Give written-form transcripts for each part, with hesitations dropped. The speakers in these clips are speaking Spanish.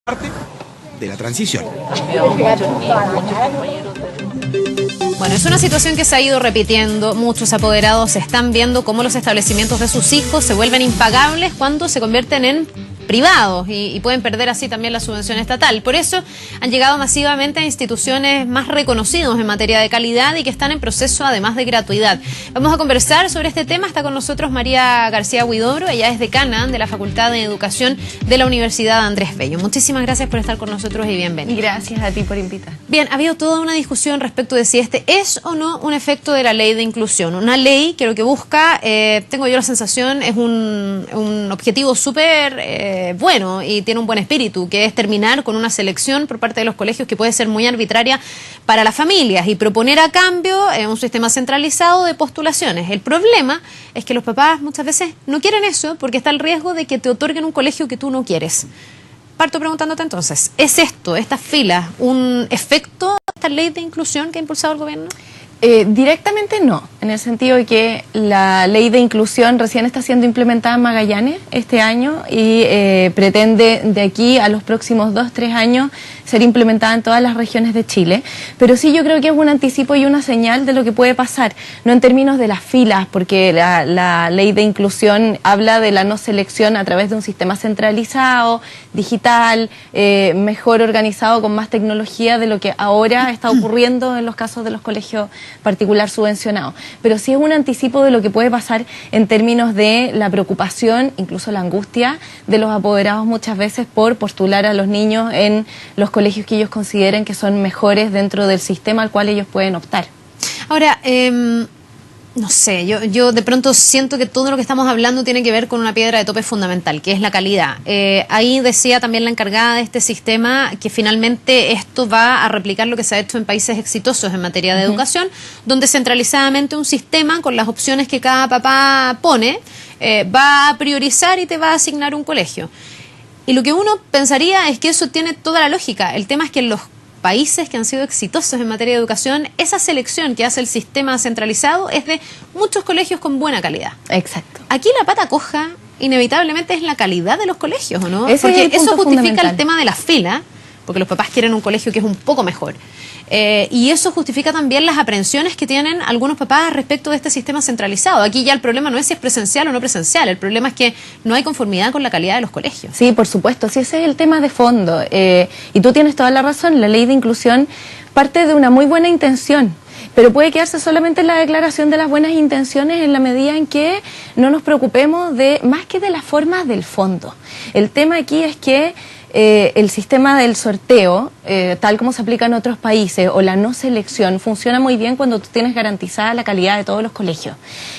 parte de la transición. Bueno, es una situación que se ha ido repitiendo. Muchos apoderados están viendo cómo los establecimientos de sus hijos se vuelven impagables cuando se convierten en privados y pueden perder así también la subvención estatal. Por eso han llegado masivamente a instituciones más reconocidos en materia de calidad y que están en proceso además de gratuidad. Vamos a conversar sobre este tema. Está con nosotros María García Huidobro. Ella es decana de la Facultad de Educación de la Universidad Andrés Bello. Muchísimas gracias por estar con nosotros y bienvenida. Gracias a ti por invitar. Bien, ha habido toda una discusión respecto de si este es o no un efecto de la ley de inclusión. Una ley que lo que busca, tengo yo la sensación, es un objetivo súper bueno y tiene un buen espíritu, que es terminar con una selección por parte de los colegios que puede ser muy arbitraria para las familias y proponer a cambio un sistema centralizado de postulaciones. El problema es que los papás muchas veces no quieren eso porque está el riesgo de que te otorguen un colegio que tú no quieres. Parto preguntándote entonces, ¿es esto, estas filas, un efecto de esta ley de inclusión que ha impulsado el gobierno? Directamente no, en el sentido de que la ley de inclusión recién está siendo implementada en Magallanes este año y pretende de aquí a los próximos 2-3 años ser implementada en todas las regiones de Chile. Pero sí yo creo que es un anticipo y una señal de lo que puede pasar, no en términos de las filas, porque la ley de inclusión habla de la no selección a través de un sistema centralizado, digital, mejor organizado, con más tecnología de lo que ahora está ocurriendo en los casos de los colegios particular subvencionado, pero sí es un anticipo de lo que puede pasar en términos de la preocupación, incluso la angustia de los apoderados muchas veces por postular a los niños en los colegios que ellos consideren que son mejores dentro del sistema al cual ellos pueden optar. Ahora, no sé, yo de pronto siento que todo lo que estamos hablando tiene que ver con una piedra de tope fundamental, que es la calidad. Ahí decía también la encargada de este sistema que finalmente esto va a replicar lo que se ha hecho en países exitosos en materia de educación, donde centralizadamente un sistema con las opciones que cada papá pone va a priorizar y te va a asignar un colegio. Y lo que uno pensaría es que eso tiene toda la lógica. El tema es que en los países que han sido exitosos en materia de educación, esa selección que hace el sistema centralizado es de muchos colegios con buena calidad. Exacto. Aquí la pata coja inevitablemente es la calidad de los colegios, ¿o no? Ese porque es el eso punto justifica fundamental. el tema de la fila, porque los papás quieren un colegio que es un poco mejor. Y eso justifica también las aprensiones que tienen algunos papás respecto de este sistema centralizado. Aquí ya el problema no es si es presencial o no presencial, el problema es que no hay conformidad con la calidad de los colegios. Sí, por supuesto, sí, ese es el tema de fondo. Y tú tienes toda la razón, la ley de inclusión parte de una muy buena intención, pero puede quedarse solamente en la declaración de las buenas intenciones en la medida en que no nos preocupemos de más que de las formas del fondo. El tema aquí es que el sistema del sorteo, tal como se aplica en otros países, o la no selección, funciona muy bien cuando tú tienes garantizada la calidad de todos los colegios.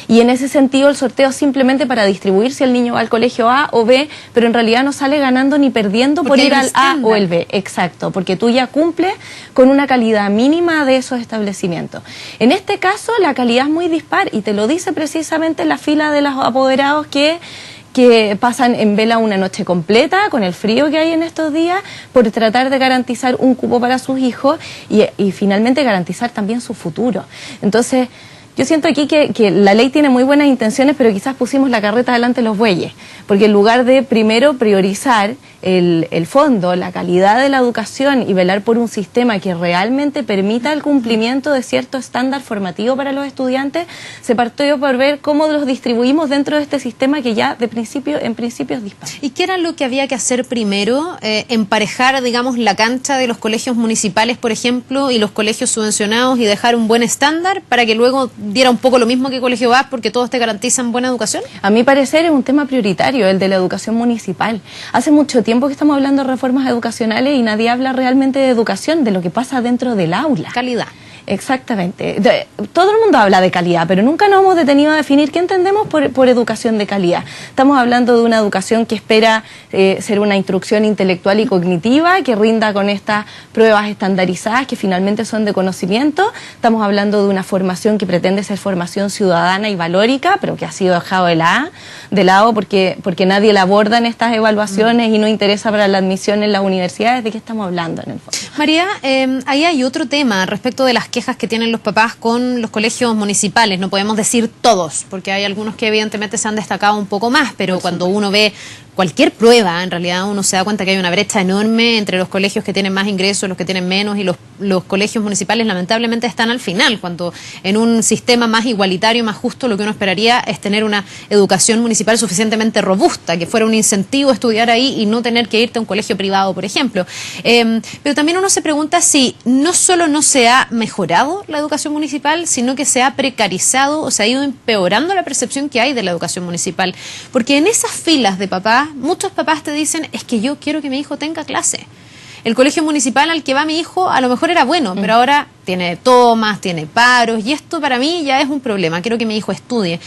Y en ese sentido el sorteo es simplemente para distribuir si el niño va al colegio A o B, pero en realidad no sale ganando ni perdiendo por ir al A o el B. Exacto, porque tú ya cumples con una calidad mínima de esos establecimientos. En este caso la calidad es muy dispar y te lo dice precisamente la fila de los apoderados que pasan en vela una noche completa con el frío que hay en estos días por tratar de garantizar un cupo para sus hijos y finalmente garantizar también su futuro. Entonces, yo siento aquí que la ley tiene muy buenas intenciones, pero quizás pusimos la carreta delante de los bueyes, porque en lugar de primero priorizar el fondo, la calidad de la educación y velar por un sistema que realmente permita el cumplimiento de cierto estándar formativo para los estudiantes, se partió por ver cómo los distribuimos dentro de este sistema que ya en principio es dispar. ¿Y qué era lo que había que hacer primero? Emparejar, digamos, la cancha de los colegios municipales, por ejemplo, y los colegios subvencionados y dejar un buen estándar para que luego diera un poco lo mismo que Colegio VAS porque todos te garantizan buena educación? A mi parecer es un tema prioritario, el de la educación municipal. Hace mucho tiempo que estamos hablando de reformas educacionales y nadie habla realmente de educación, de lo que pasa dentro del aula. Calidad. Exactamente. Todo el mundo habla de calidad, pero nunca nos hemos detenido a definir qué entendemos por educación de calidad. Estamos hablando de una educación que espera ser una instrucción intelectual y cognitiva, que rinda con estas pruebas estandarizadas que finalmente son de conocimiento. Estamos hablando de una formación que pretende ser formación ciudadana y valórica, pero que ha sido dejado de lado porque nadie la aborda en estas evaluaciones y no interesa para la admisión en las universidades. ¿De qué estamos hablando en el fondo? María, ahí hay otro tema respecto de las quejas que tienen los papás con los colegios municipales. No podemos decir todos, porque hay algunos que evidentemente se han destacado un poco más, pero cuando uno ve cualquier prueba, en realidad uno se da cuenta que hay una brecha enorme entre los colegios que tienen más ingresos, los que tienen menos, y los colegios municipales lamentablemente están al final, cuando en un sistema más igualitario, más justo, lo que uno esperaría es tener una educación municipal suficientemente robusta, que fuera un incentivo estudiar ahí y no tener que irte a un colegio privado, por ejemplo. Pero también uno se pregunta si no solo no se ha mejorado la educación municipal, sino que se ha precarizado o se ha ido empeorando la percepción que hay de la educación municipal. Porque en esas filas de papás, muchos papás te dicen, es que yo quiero que mi hijo tenga clase. El colegio municipal al que va mi hijo a lo mejor era bueno, pero ahora tiene tomas, tiene paros, y esto para mí ya es un problema. Quiero que mi hijo estudie.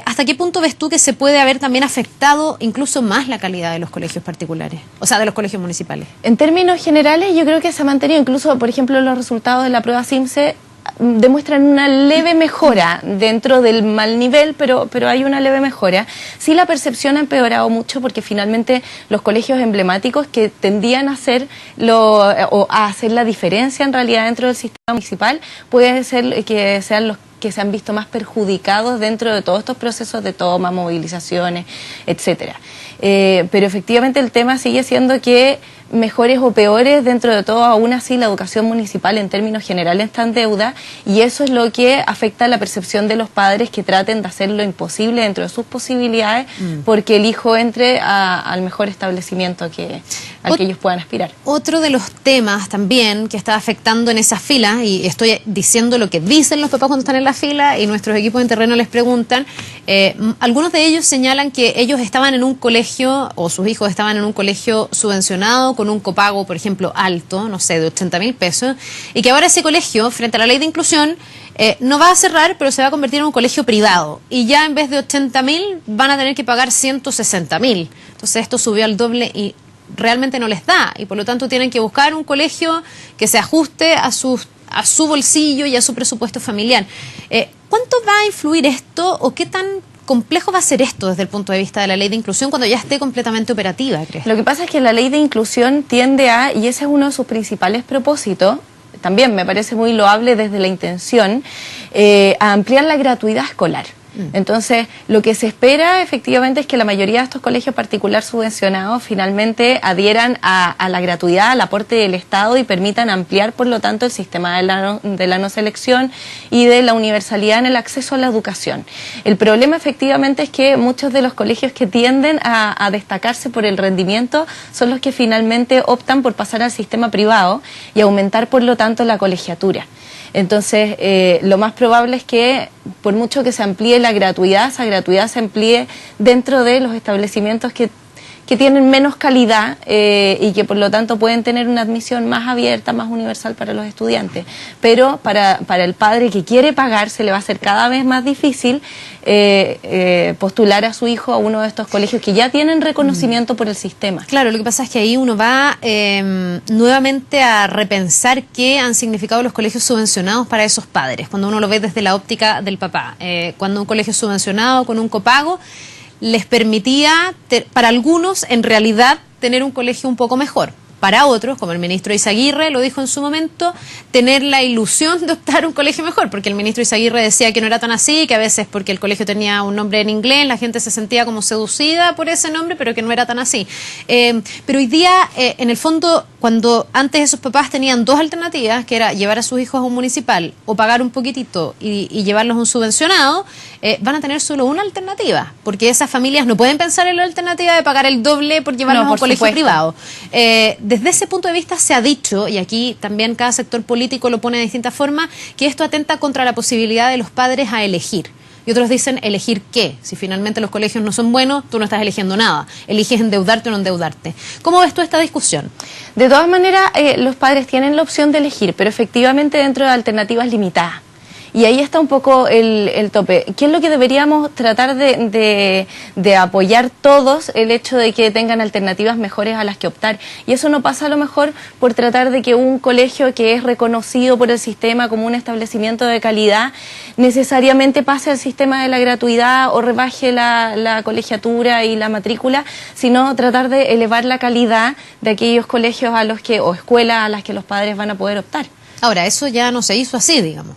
¿Hasta qué punto ves tú que se puede haber también afectado incluso más la calidad de los colegios particulares? O sea, de los colegios municipales. En términos generales, yo creo que se ha mantenido, incluso, por ejemplo, los resultados de la prueba CIMSE demuestran una leve mejora dentro del mal nivel, pero hay una leve mejora. Sí, la percepción ha empeorado mucho porque finalmente los colegios emblemáticos que tendían a hacer la diferencia en realidad dentro del sistema municipal, puede ser que sean los que se han visto más perjudicados dentro de todos estos procesos de toma, movilizaciones, etcétera. Pero efectivamente el tema sigue siendo que mejores o peores, dentro de todo, aún así la educación municipal en términos generales está en deuda, y eso es lo que afecta la percepción de los padres, que traten de hacer lo imposible dentro de sus posibilidades porque el hijo entre al mejor establecimiento al que ellos puedan aspirar. Otro de los temas también que está afectando en esas filas, y estoy diciendo lo que dicen los papás cuando están en la fila y nuestros equipos en terreno les preguntan, algunos de ellos señalan que ellos estaban en un colegio, o sus hijos estaban en un colegio subvencionado con un copago, por ejemplo, alto, no sé, de 80.000 pesos, y que ahora ese colegio, frente a la ley de inclusión, no va a cerrar, pero se va a convertir en un colegio privado, y ya en vez de 80.000 van a tener que pagar 160.000. Entonces esto subió al doble y realmente no les da, y por lo tanto tienen que buscar un colegio que se ajuste a su bolsillo y a su presupuesto familiar. ¿Cuánto va a influir esto, o qué tan complejo va a ser esto desde el punto de vista de la ley de inclusión cuando ya esté completamente operativa, crees? Lo que pasa es que la ley de inclusión tiende y ese es uno de sus principales propósitos, también me parece muy loable desde la intención, a ampliar la gratuidad escolar. Entonces, lo que se espera efectivamente es que la mayoría de estos colegios particular subvencionados finalmente adhieran a la gratuidad, al aporte del Estado, y permitan ampliar, por lo tanto, el sistema de la no selección y de la universalidad en el acceso a la educación. El problema efectivamente es que muchos de los colegios que tienden a destacarse por el rendimiento son los que finalmente optan por pasar al sistema privado y aumentar, por lo tanto, la colegiatura. Entonces, lo más probable es que, por mucho que se amplíe la gratuidad, esa gratuidad se amplíe dentro de los establecimientos que tienen menos calidad y que por lo tanto pueden tener una admisión más abierta, más universal para los estudiantes. Pero para el padre que quiere pagar, se le va a hacer cada vez más difícil postular a su hijo a uno de estos colegios que ya tienen reconocimiento por el sistema. Claro, lo que pasa es que ahí uno va nuevamente a repensar qué han significado los colegios subvencionados para esos padres, cuando uno lo ve desde la óptica del papá. Cuando un colegio subvencionado con un copago les permitía, para algunos, en realidad, tener un colegio un poco mejor. Para otros, como el ministro Izaguirre lo dijo en su momento, tener la ilusión de optar a un colegio mejor, porque el ministro Izaguirre decía que no era tan así, que a veces porque el colegio tenía un nombre en inglés, la gente se sentía como seducida por ese nombre, pero que no era tan así. Pero hoy día, en el fondo, cuando antes esos papás tenían dos alternativas, que era llevar a sus hijos a un municipal o pagar un poquitito y llevarlos a un subvencionado, van a tener solo una alternativa, porque esas familias no pueden pensar en la alternativa de pagar el doble por llevarlos a un colegio privado. Desde ese punto de vista se ha dicho, y aquí también cada sector político lo pone de distintas formas, que esto atenta contra la posibilidad de los padres a elegir. Y otros dicen, ¿elegir qué? Si finalmente los colegios no son buenos, tú no estás eligiendo nada. Eliges endeudarte o no endeudarte. ¿Cómo ves tú esta discusión? De todas maneras, los padres tienen la opción de elegir, pero efectivamente dentro de alternativas limitadas. Y ahí está un poco el tope. ¿Qué es lo que deberíamos tratar de apoyar todos? El hecho de que tengan alternativas mejores a las que optar. Y eso no pasa a lo mejor por tratar de que un colegio que es reconocido por el sistema como un establecimiento de calidad necesariamente pase al sistema de la gratuidad o rebaje la colegiatura y la matrícula, sino tratar de elevar la calidad de aquellos colegios o escuelas a las que los padres van a poder optar. Ahora, eso ya no se hizo así, digamos,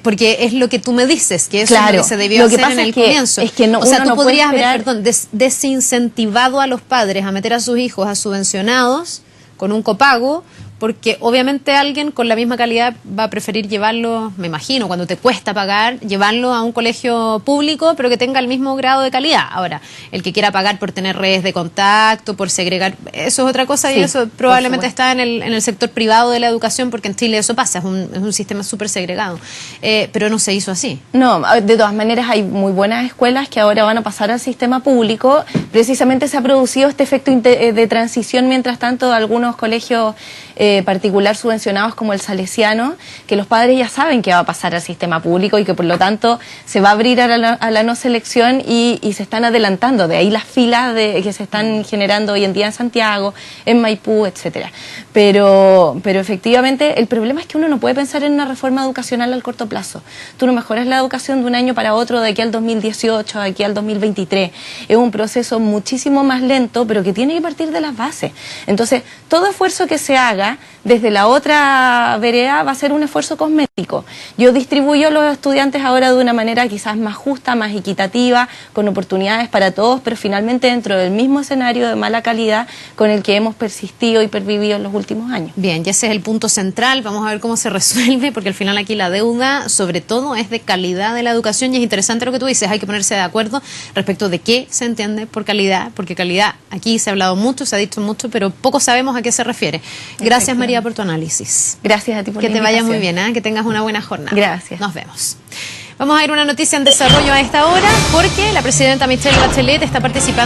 porque es lo que tú me dices, que eso Claro, es lo que se debió lo que hacer pasa en el es que- comienzo. es que no- o sea, uno tú no puede podrías haber, esperar- perdón, desincentivado a los padres a meter a sus hijos a subvencionados con un copago, porque obviamente alguien con la misma calidad va a preferir llevarlo, me imagino, cuando te cuesta pagar, llevarlo a un colegio público, pero que tenga el mismo grado de calidad. Ahora, el que quiera pagar por tener redes de contacto, por segregar, eso es otra cosa, Sí, y eso por probablemente supuesto. está en el sector privado de la educación, porque en Chile eso pasa, es un sistema súper segregado. Pero no se hizo así. No, de todas maneras hay muy buenas escuelas que ahora van a pasar al sistema público. Precisamente se ha producido este efecto de transición, mientras tanto, de algunos colegios particular subvencionados como el Salesiano, que los padres ya saben que va a pasar al sistema público y que por lo tanto se va a abrir a la no selección y se están adelantando. De ahí las filas que se están generando hoy en día en Santiago, en Maipú, etcétera. Pero efectivamente el problema es que uno no puede pensar en una reforma educacional al corto plazo. Tú no mejoras la educación de un año para otro, de aquí al 2018, de aquí al 2023. Es un proceso muchísimo más lento, pero que tiene que partir de las bases. Entonces, todo esfuerzo que se haga desde la otra vereda va a ser un esfuerzo cosmético. Yo distribuyo a los estudiantes ahora de una manera quizás más justa, más equitativa, con oportunidades para todos, pero finalmente dentro del mismo escenario de mala calidad con el que hemos persistido y pervivido en los últimos años. Bien, y ese es el punto central. Vamos a ver cómo se resuelve, porque al final aquí la deuda, sobre todo, es de calidad de la educación, y es interesante lo que tú dices, hay que ponerse de acuerdo respecto de qué se entiende por calidad, porque calidad, aquí se ha hablado mucho, se ha dicho mucho, pero poco sabemos a qué se refiere. Gracias, María, por tu análisis. Gracias a ti por Que la te vaya invitación. muy bien, que tengas una buena jornada. Gracias. Nos vemos. Vamos a ir a una noticia en desarrollo a esta hora, porque la presidenta Michelle Bachelet está participando